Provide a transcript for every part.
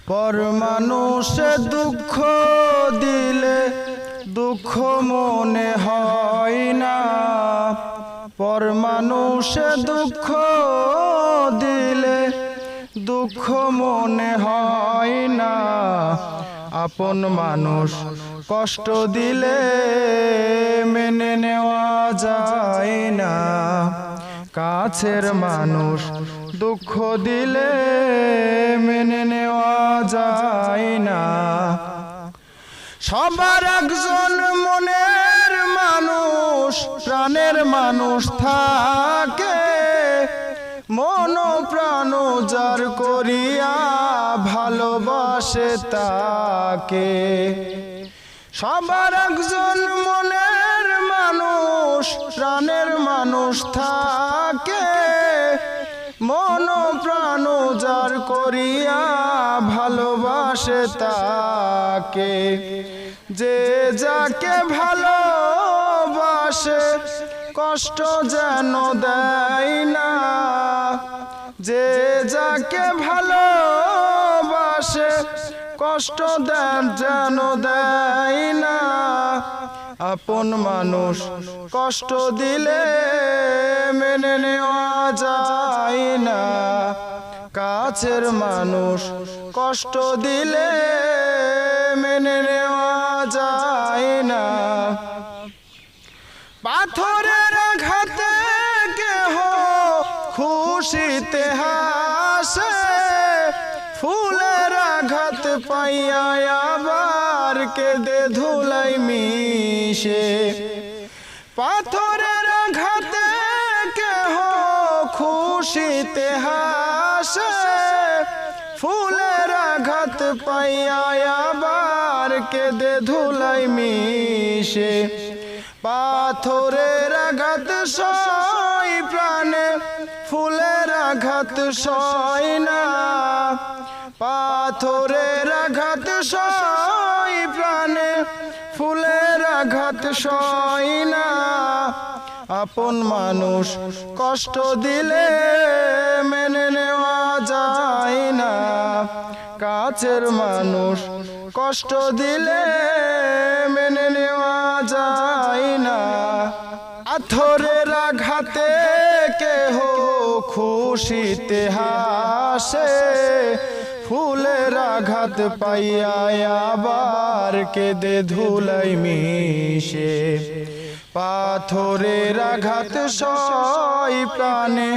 পর মানুষে দুঃখ দিলে দুঃখ মনে হয় না, পর মানুষে দুঃখ দিলে দুঃখ মনে হয় না। আপন মানুষ কষ্ট দিলে মেনে নেওয়া যায় না, কাছের মানুষ দুঃখ দিলে মেনে নেওয়া যায় না। সবার একজন মনের মানুষ প্রাণের মানুষ থাকে, মন প্রাণ যার করিয়া ভালোবাসে তাকে। সবার একজন মনের মানুষ প্রাণের মানুষ থাকে, মন প্রাণ যার করিয়া ভালোবাসে তাকে। যে যাকে ভালোবাসে কষ্ট যেন দেয় না, যে যাকে ভালোবাসে কষ্ট যেন দেয় না। আপন মানুষ কষ্ট দিলে মেনে নেওয়া যায় না, কাছের মানুষ কষ্ট দিলে মেনে নেওয়া যায় না। পাথরের আঘাতে কেহ খুশিতে হাসে, ফুলের আঘাত পাইয়া আবার কেঁদে ধুলাই মিশে। পাথরের আঘাতে কেহ খুশিতে হাসে, ফুলের আঘাত পাইয়া আবার কেঁদে ধুলাই মিশে। পাথরের আঘাত সয় প্রাণে, ফুলের আঘাত সয় না। পাথরের আঘাত সয় প্রাণে, ফুলের আঘাত সয় না। আপন মানুষ কষ্ট দিলে মেনে নেওয়া যায় না, কাছের মানুষ কষ্ট দিলে মেনে নেওয়া যায় না। পাথরের আঘাতে কেহ খুশিতে হাসে, ফুলের আঘাত পাইয়া আবার কেঁদে ধুলাই মিশে। পাথরের আঘাত সয় প্রাণে,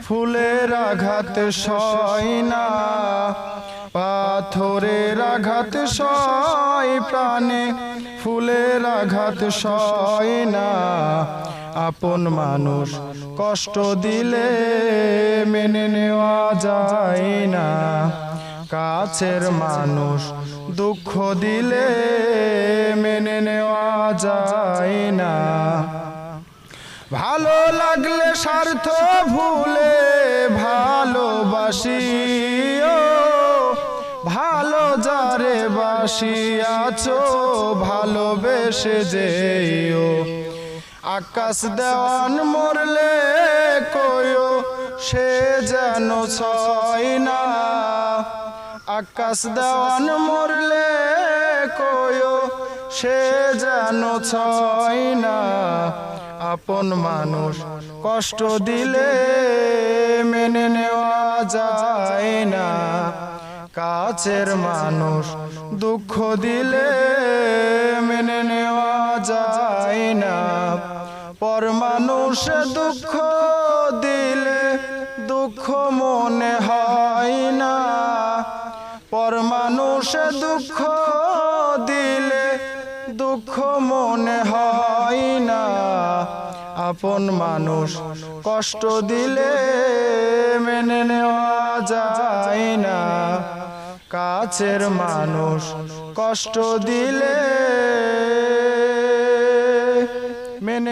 ফুলের আঘাত সয় না। পাথরের আঘাত সয় প্রাণে, ফুলের আঘাত সয় না। আপন মানুষ কষ্ট দিলে মেনে নেওয়া যায় না, কাছের মানুষ দুঃখ দিলে মেনে নেওয়া যায় না। ভালো লাগলে স্বার্থ ভুলে ভালোবাসিও, ভালো যারে বাসিয়াছো ভালোবেসে যেও। আকাশ দেওয়ান মরলে কয়ো সে যেন ছয় না, আকাশ দেওয়ান মরলে কয়ো সে যেন ছয় না। আপন মানুষ কষ্ট দিলে মেনে নেওয়া যায় না, কাছের মানুষ দুঃখ দিলে মেনে নেওয়া যায় না। পর মানুষ দুঃখ দিলে দুঃখ মনে হয় না, পর মানুষ দুঃখ দিলে দুঃখ মনে হয় না। আপন মানুষ কষ্ট দিলে মেনে নেওয়া যায় না, কাছের মানুষ কষ্ট দিলে মেনে